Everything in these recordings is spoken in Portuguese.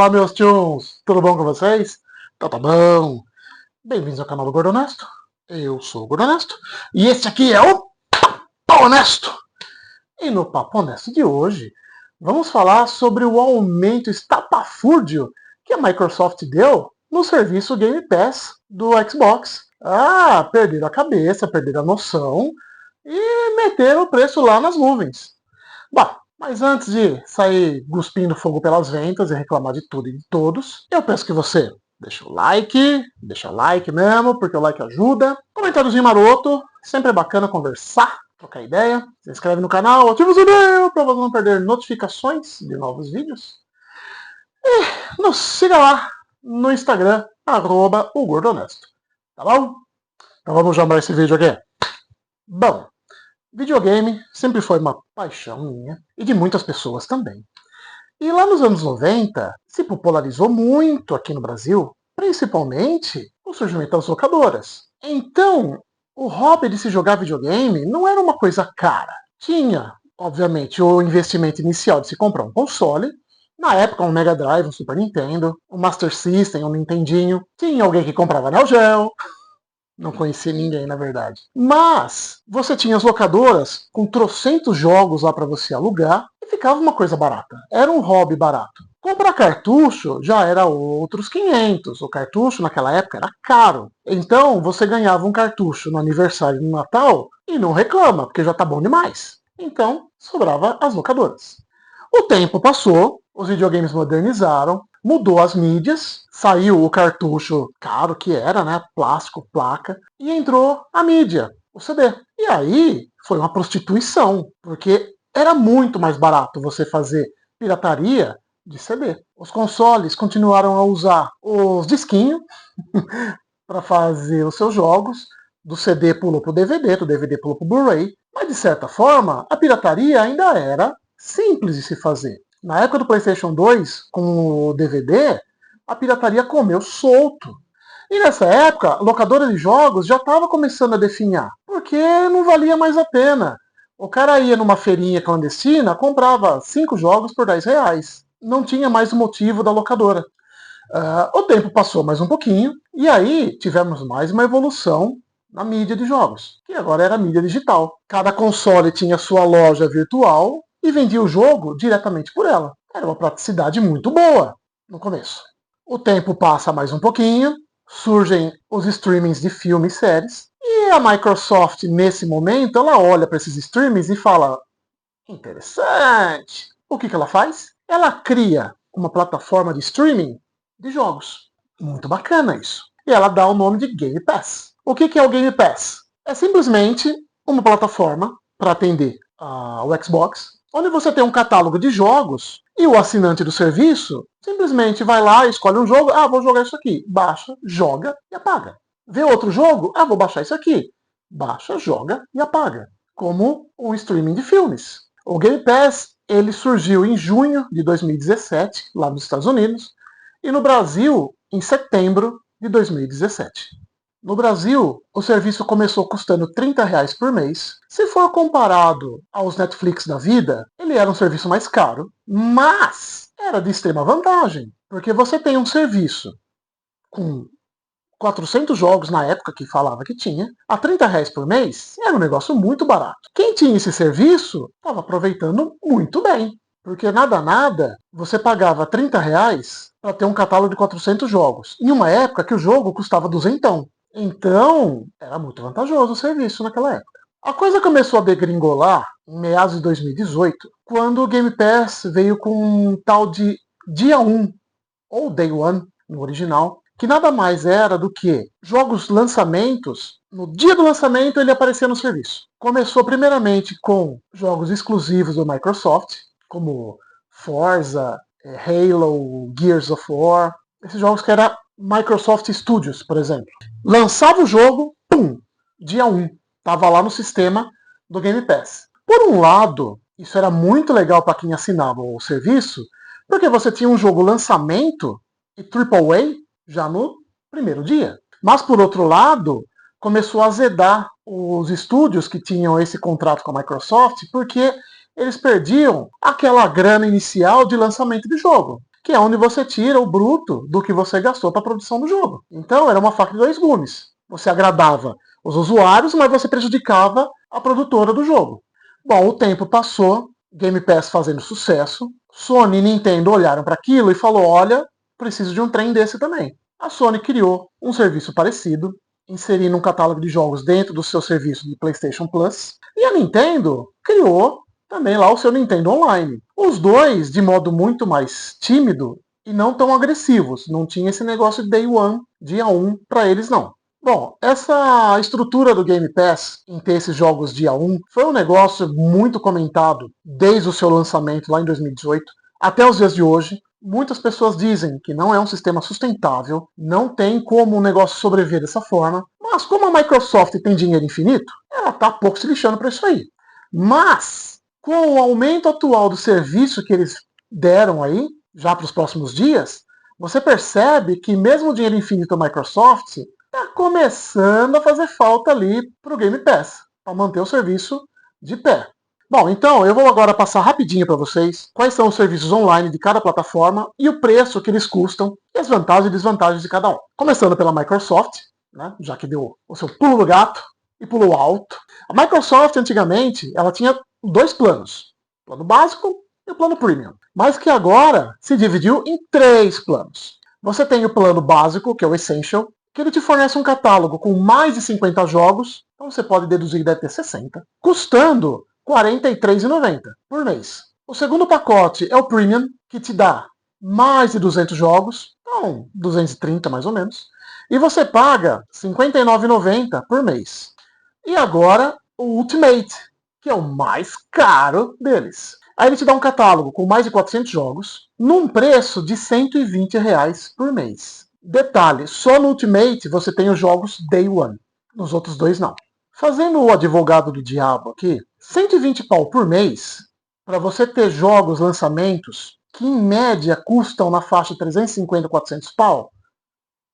Olá, meus tchuns! Tudo bom com vocês? Então tá bom. Bem-vindos ao canal do Gordo Honesto. Eu sou o Gordo Honesto e esse aqui é o Papo Honesto. E no Papo Honesto de hoje, vamos falar sobre o aumento estapafúrdio que a Microsoft deu no serviço Game Pass do Xbox. Perderam a cabeça, perderam a noção e meteram o preço lá nas nuvens. Bom, mas antes de sair cuspindo fogo pelas ventas e reclamar de tudo e de todos, eu peço que você deixa o like mesmo, porque o like ajuda. Comentáriozinho maroto, sempre é bacana conversar, trocar ideia. Se inscreve no canal, ativa o sininho para você não perder notificações de novos vídeos. E nos siga lá no Instagram, @ogordohonesto. Tá bom? Então vamos chamar esse vídeo aqui. Bom, videogame sempre foi uma paixão minha e de muitas pessoas também. E lá nos anos 90 se popularizou muito aqui no Brasil, principalmente o surgimento das locadoras. Então, o hobby de se jogar videogame não era uma coisa cara. Tinha, obviamente, o investimento inicial de se comprar um console, na época um Mega Drive, um Super Nintendo, um Master System, um Nintendinho. Tinha alguém que comprava Neo Geo. Não conhecia ninguém, na verdade. Mas você tinha as locadoras com trocentos jogos lá para você alugar e ficava uma coisa barata. Era um hobby barato. Comprar cartucho já era outros 500. O cartucho naquela época era caro. Então você ganhava um cartucho no aniversário do Natal e não reclama, porque já tá bom demais. Então sobrava as locadoras. O tempo passou, os videogames modernizaram, mudou as mídias, saiu o cartucho caro que era, né, plástico, placa, e entrou a mídia, o CD. E aí foi uma prostituição, porque era muito mais barato você fazer pirataria de CD. Os consoles continuaram a usar os disquinhos para fazer os seus jogos, do CD pulou para o DVD, do DVD pulou para o Blu-ray, mas de certa forma a pirataria ainda era simples de se fazer. Na época do PlayStation 2, com o DVD, a pirataria comeu solto. E nessa época, a locadora de jogos já estava começando a definhar, porque não valia mais a pena. O cara ia numa feirinha clandestina, comprava 5 jogos por R$10. Não tinha mais o motivo da locadora. O tempo passou mais um pouquinho, e aí tivemos mais uma evolução na mídia de jogos, que agora era a mídia digital. Cada console tinha sua loja virtual e vendia o jogo diretamente por ela. Era uma praticidade muito boa no começo. O tempo passa mais um pouquinho, surgem os streamings de filmes e séries, e a Microsoft, nesse momento, ela olha para esses streamings e fala: interessante. O que ela faz? Ela cria uma plataforma de streaming de jogos. Muito bacana isso. E ela dá o nome de Game Pass. O que é o Game Pass? É simplesmente uma plataforma para atender o Xbox, onde você tem um catálogo de jogos e o assinante do serviço simplesmente vai lá, escolhe um jogo, vou jogar isso aqui, baixa, joga e apaga. Vê outro jogo, vou baixar isso aqui, baixa, joga e apaga. Como um streaming de filmes. O Game Pass ele surgiu em junho de 2017, lá nos Estados Unidos, e no Brasil em setembro de 2017. No Brasil, o serviço começou custando R$30 por mês. Se for comparado aos Netflix da vida, ele era um serviço mais caro, mas era de extrema vantagem, porque você tem um serviço com 400 jogos na época que falava que tinha, a R$30 por mês era um negócio muito barato. Quem tinha esse serviço estava aproveitando muito bem, porque nada, você pagava R$30 para ter um catálogo de 400 jogos, em uma época que o jogo custava R$200. Então, era muito vantajoso o serviço naquela época. A coisa começou a degringolar em meados de 2018, quando o Game Pass veio com um tal de Dia 1, ou Day One, no original, que nada mais era do que jogos lançamentos, no dia do lançamento ele aparecia no serviço. Começou primeiramente com jogos exclusivos do Microsoft, como Forza, Halo, Gears of War, esses jogos que era Microsoft Studios, por exemplo. Lançava o jogo, dia 1, estava lá no sistema do Game Pass. Por um lado, isso era muito legal para quem assinava o serviço, porque você tinha um jogo lançamento e AAA já no primeiro dia. Mas, por outro lado, começou a azedar os estúdios que tinham esse contrato com a Microsoft, porque eles perdiam aquela grana inicial de lançamento de jogo, que é onde você tira o bruto do que você gastou para a produção do jogo. Então era uma faca de dois gumes. Você agradava os usuários, mas você prejudicava a produtora do jogo. Bom, o tempo passou, Game Pass fazendo sucesso, Sony e Nintendo olharam para aquilo e falou, olha, preciso de um trem desse também. A Sony criou um serviço parecido, inserindo um catálogo de jogos dentro do seu serviço de PlayStation Plus, e a Nintendo criou também lá o seu Nintendo Online. Os dois de modo muito mais tímido e não tão agressivos. Não tinha esse negócio de Day One, dia 1 para eles não. Bom, essa estrutura do Game Pass em ter esses jogos dia 1 foi um negócio muito comentado desde o seu lançamento lá em 2018 até os dias de hoje. Muitas pessoas dizem que não é um sistema sustentável, não tem como um negócio sobreviver dessa forma, mas como a Microsoft tem dinheiro infinito, ela está pouco se lixando para isso aí. Mas, com o aumento atual do serviço que eles deram aí, já para os próximos dias, você percebe que mesmo o dinheiro infinito da Microsoft está começando a fazer falta ali para o Game Pass, para manter o serviço de pé. Bom, então eu vou agora passar rapidinho para vocês quais são os serviços online de cada plataforma e o preço que eles custam e as vantagens e desvantagens de cada um. Começando pela Microsoft, né, já que deu o seu pulo do gato e pulo alto. A Microsoft, antigamente, ela tinha dois planos, o plano básico e o plano premium, mas que agora se dividiu em três planos. Você tem o plano básico, que é o Essential, que ele te fornece um catálogo com mais de 50 jogos, então você pode deduzir que deve ter 60, custando R$ 43,90 por mês. O segundo pacote é o Premium, que te dá mais de 200 jogos, então 230 mais ou menos, e você paga R$ 59,90 por mês. E agora o Ultimate, que é o mais caro deles. Aí ele te dá um catálogo com mais de 400 jogos, num preço de R$ 120 por mês. Detalhe, só no Ultimate você tem os jogos Day One, nos outros dois não. Fazendo o advogado do diabo aqui, 120 pau por mês, para você ter jogos, lançamentos, que em média custam na faixa de 350, 400 pau,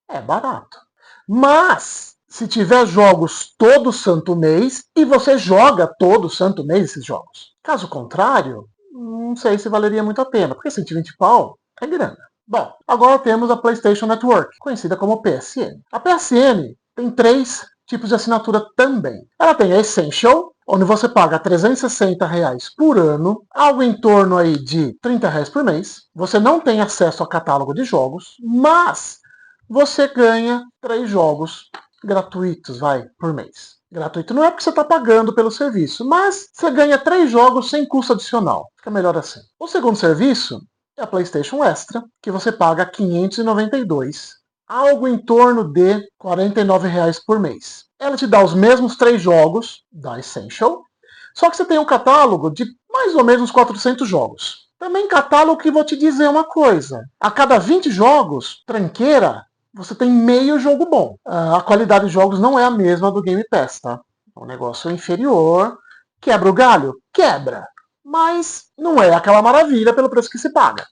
é barato. Mas, se tiver jogos todo santo mês, e você joga todo santo mês esses jogos. Caso contrário, não sei se valeria muito a pena, porque 120 pau é grana. Bom, agora temos a PlayStation Network, conhecida como PSN. A PSN tem três tipos de assinatura também. Ela tem a Essential, onde você paga R$ 360 por ano, algo em torno aí de R$ 30 por mês. Você não tem acesso a catálogo de jogos, mas você ganha 3 jogos gratuitos, por mês. Gratuito não é porque você está pagando pelo serviço, mas você ganha 3 jogos sem custo adicional. Fica melhor assim. O segundo serviço é a PlayStation Extra, que você paga R$ 592, algo em torno de R$ 49 por mês. Ela te dá os mesmos 3 jogos da Essential, só que você tem um catálogo de mais ou menos 400 jogos. Também catálogo que vou te dizer uma coisa. A cada 20 jogos, tranqueira, você tem meio jogo bom. A qualidade de jogos não é a mesma do Game Pass, tá? É um negócio inferior. Quebra o galho? Quebra. Mas não é aquela maravilha pelo preço que se paga.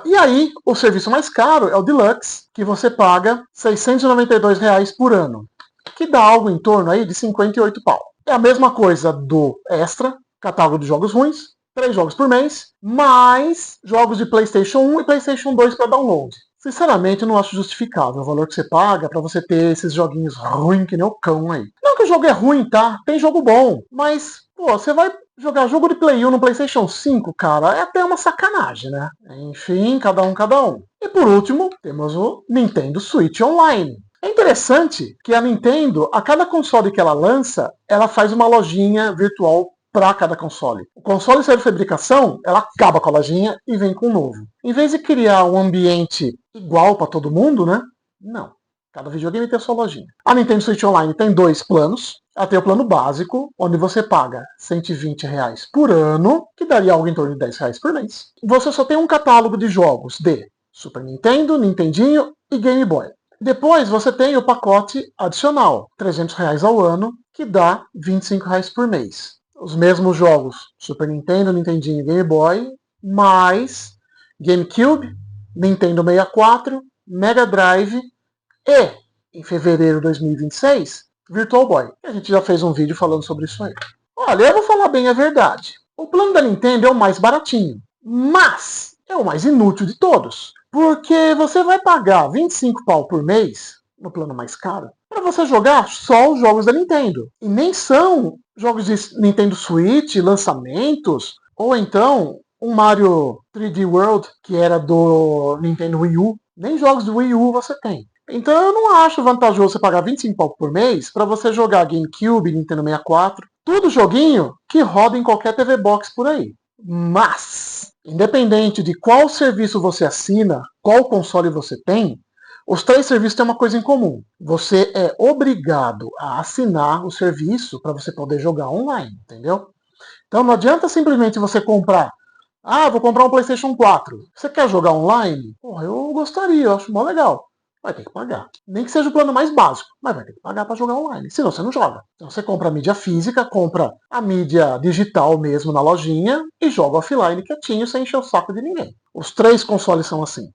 E aí, o serviço mais caro é o Deluxe, que você paga R$ 692 por ano, que dá algo em torno aí de 58 pau. É a mesma coisa do Extra, catálogo de jogos ruins, 3 jogos por mês, mais jogos de PlayStation 1 e PlayStation 2 para download. Sinceramente, eu não acho justificável o valor que você paga para você ter esses joguinhos ruins que nem o cão aí. Não que o jogo é ruim, tá? Tem jogo bom, mas, pô, você vai jogar jogo de Play 1 no PlayStation 5, cara, é até uma sacanagem, né? Enfim, cada um, cada um. E por último, temos o Nintendo Switch Online. É interessante que a Nintendo, a cada console que ela lança, ela faz uma lojinha virtual para cada console. O console sai de fabricação, ela acaba com a lojinha e vem com um novo. Em vez de criar um ambiente igual para todo mundo, né? Não. Cada videogame tem a sua lojinha. A Nintendo Switch Online tem 2 planos. Ela tem o plano básico, onde você paga R$ 120 por ano, que daria algo em torno de R$ 10 por mês. Você só tem um catálogo de jogos de Super Nintendo, Nintendinho e Game Boy. Depois você tem o pacote adicional, R$ 300 ao ano, que dá R$ 25 por mês. Os mesmos jogos, Super Nintendo, Nintendinho e Game Boy, mais GameCube, Nintendo 64, Mega Drive e, em fevereiro de 2026, Virtual Boy. A gente já fez um vídeo falando sobre isso aí. Olha, eu vou falar bem a verdade. O plano da Nintendo é o mais baratinho, mas é o mais inútil de todos. Porque você vai pagar 25 pau por mês, no plano mais caro, para você jogar só os jogos da Nintendo. E nem são jogos de Nintendo Switch, lançamentos, ou então um Mario 3D World, que era do Nintendo Wii U. Nem jogos do Wii U você tem. Então eu não acho vantajoso você pagar 25 pau por mês para você jogar GameCube, Nintendo 64, tudo joguinho que roda em qualquer TV Box por aí. Mas, independente de qual serviço você assina, qual console você tem, os três serviços têm uma coisa em comum. Você é obrigado a assinar o serviço para você poder jogar online, entendeu? Então não adianta simplesmente você comprar. Ah, vou comprar um PlayStation 4. Você quer jogar online? Porra, eu gostaria, eu acho mó legal. Vai ter que pagar. Nem que seja o plano mais básico, mas vai ter que pagar para jogar online. Senão você não joga. Então você compra a mídia física, compra a mídia digital mesmo na lojinha e joga offline quietinho sem encher o saco de ninguém. Os três consoles são assim.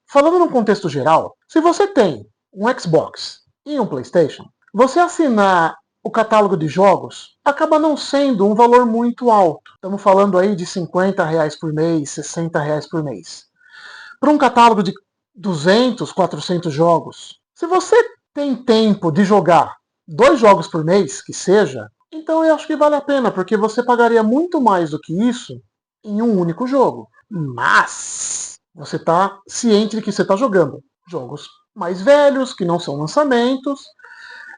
Falando num contexto geral, se você tem um Xbox e um PlayStation, você assinar o catálogo de jogos acaba não sendo um valor muito alto. Estamos falando aí de R$ 50 por mês, R$ 60 por mês. Para um catálogo de 200, 400 jogos, se você tem tempo de jogar 2 jogos por mês, que seja, então eu acho que vale a pena, porque você pagaria muito mais do que isso em um único jogo. Mas você está ciente de que você está jogando jogos mais velhos, que não são lançamentos,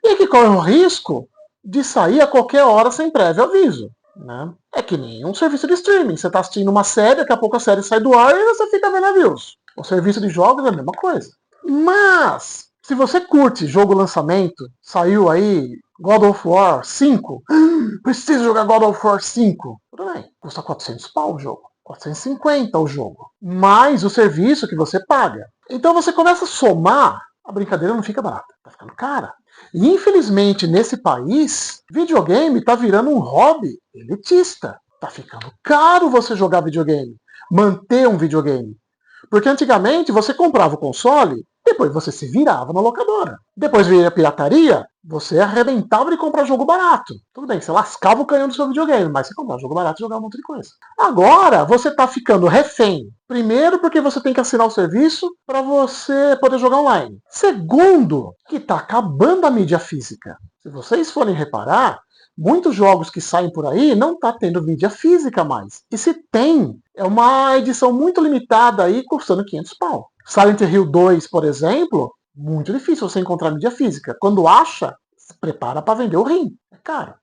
e que correm o risco de sair a qualquer hora sem prévio aviso. Né? É que nem um serviço de streaming. Você está assistindo uma série, daqui a pouco a série sai do ar e você fica vendo avisos. O serviço de jogos é a mesma coisa. Mas, se você curte jogo lançamento, saiu aí God of War 5, preciso jogar God of War 5. Tudo bem, custa 400 pau o jogo. 450 o jogo. Mais o serviço que você paga. Então você começa a somar, a brincadeira não fica barata. Tá ficando cara. E infelizmente nesse país, videogame está virando um hobby elitista. Tá ficando caro você jogar videogame, manter um videogame. Porque antigamente você comprava o console, depois você se virava na locadora. Depois veio a pirataria, você arrebentava de comprar jogo barato. Tudo bem, você lascava o canhão do seu videogame, mas você comprava jogo barato e jogava um monte de coisa. Agora você está ficando refém. Primeiro, porque você tem que assinar o serviço para você poder jogar online. Segundo, que está acabando a mídia física. Se vocês forem reparar, muitos jogos que saem por aí não tá tendo mídia física mais. E se tem, é uma edição muito limitada aí, custando 500 pau. Silent Hill 2, por exemplo, muito difícil você encontrar mídia física. Quando acha, se prepara para vender o rim. É caro.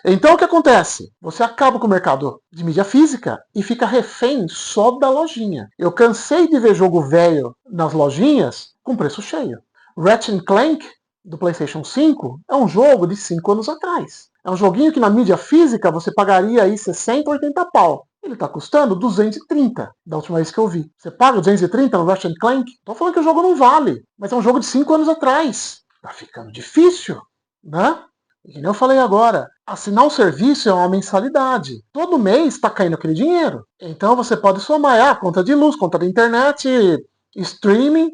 Então o que acontece? Você acaba com o mercado de mídia física e fica refém só da lojinha. Eu cansei de ver jogo velho nas lojinhas com preço cheio. Ratchet Clank, do PlayStation 5, é um jogo de 5 anos atrás. É um joguinho que na mídia física você pagaria aí 60, 80 pau. Ele está custando 230 da última vez que eu vi. Você paga 230 no Ratchet Clank? Tô falando que o jogo não vale, mas é um jogo de 5 anos atrás. Tá ficando difícil, né? E como eu falei agora, assinar um serviço é uma mensalidade. Todo mês está caindo aquele dinheiro. Então você pode somar conta de luz, conta da internet, streaming,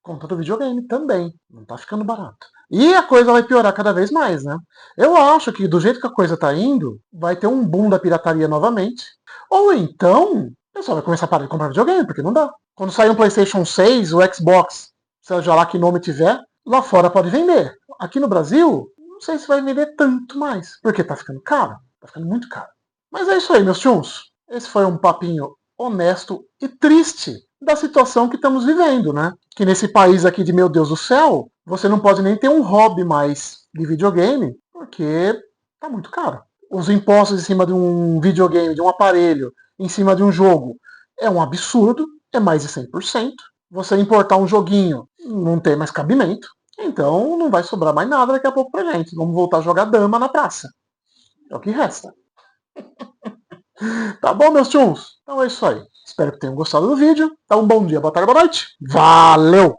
conta do videogame também. Não está ficando barato. E a coisa vai piorar cada vez mais, né? Eu acho que do jeito que a coisa está indo, vai ter um boom da pirataria novamente. Ou então, o pessoal vai começar a parar de comprar videogame, porque não dá. Quando sair um PlayStation 6, o Xbox, seja lá que nome tiver, lá fora pode vender. Aqui no Brasil, não sei se vai vender tanto mais, porque tá ficando caro. Tá ficando muito caro. Mas é isso aí, meus tchuns. Esse foi um papinho honesto e triste da situação que estamos vivendo, né? Que nesse país aqui de meu Deus do céu, você não pode nem ter um hobby mais de videogame, porque tá muito caro. Os impostos em cima de um videogame, de um aparelho, em cima de um jogo, é um absurdo, é mais de 100%. Você importar um joguinho não tem mais cabimento, então não vai sobrar mais nada daqui a pouco pra gente. Vamos voltar a jogar dama na praça. É o que resta. Tá bom, meus tchuns? Então é isso aí. Espero que tenham gostado do vídeo. Então, um bom dia, boa tarde, boa noite. Valeu!